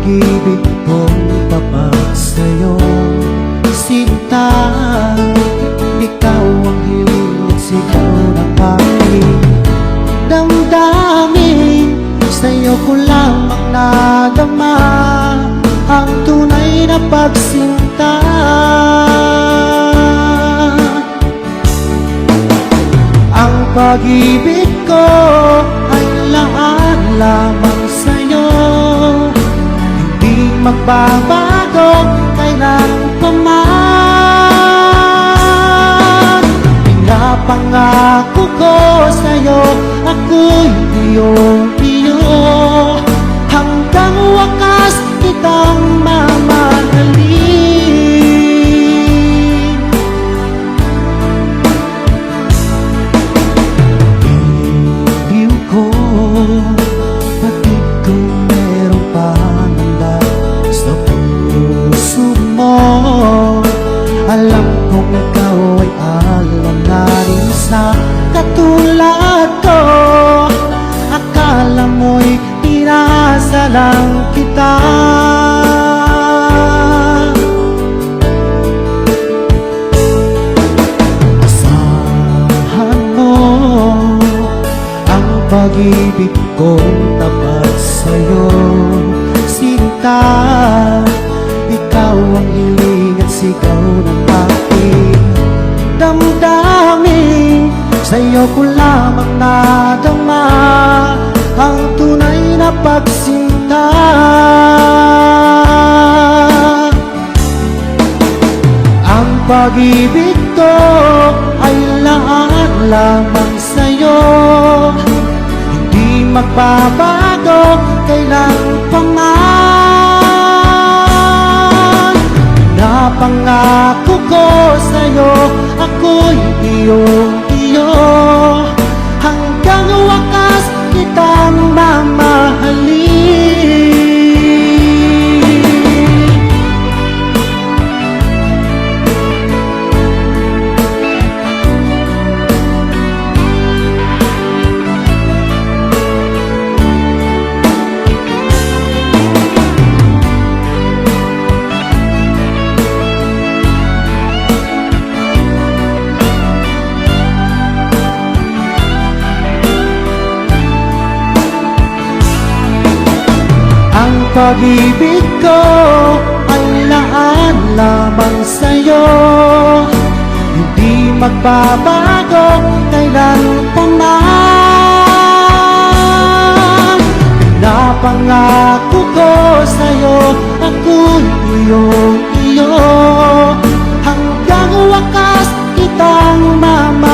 pag-ibig kong tapat sa'yo, sinta. Ikaw ang hiling at sigaw ng aking damdamin. Sa'yo ko lamang nadama ang tunay na pagsinta. Ang pag-ibig ko ay lahat lamang sa'yo, magbabago kailan pa man. Pinapangako ko sa'yo, ako'y iyong-iyo, hanggang wakas kitang mamahalin. Iliw ko, pati kung meron pang sa puso mo, alam kong ikaw ay alam na rin sa katulad ko. Akala mo'y pinasa lang kita. Asahan mo ang pag-ibig kong tapat sa'yo, sinta. Ikaw ang hiling at sigaw ng aking damdamin. Sa'yo ko lamang nadama ang tunay na pagsinta. Ang pag-ibig ko ay lahat lamang sa'yo, hindi magbabago kailan pa man. Napangako ko sa'yo, ako'y iyong-iyo, hanggang wakas kitang mamahalin. Pag-ibig ko ay lahat lamang sa'yo, hindi magbabago kailan pa man. Pinapangako ko sa'yo, ako'y iyong-iyo, hanggang wakas kitang mamahalin.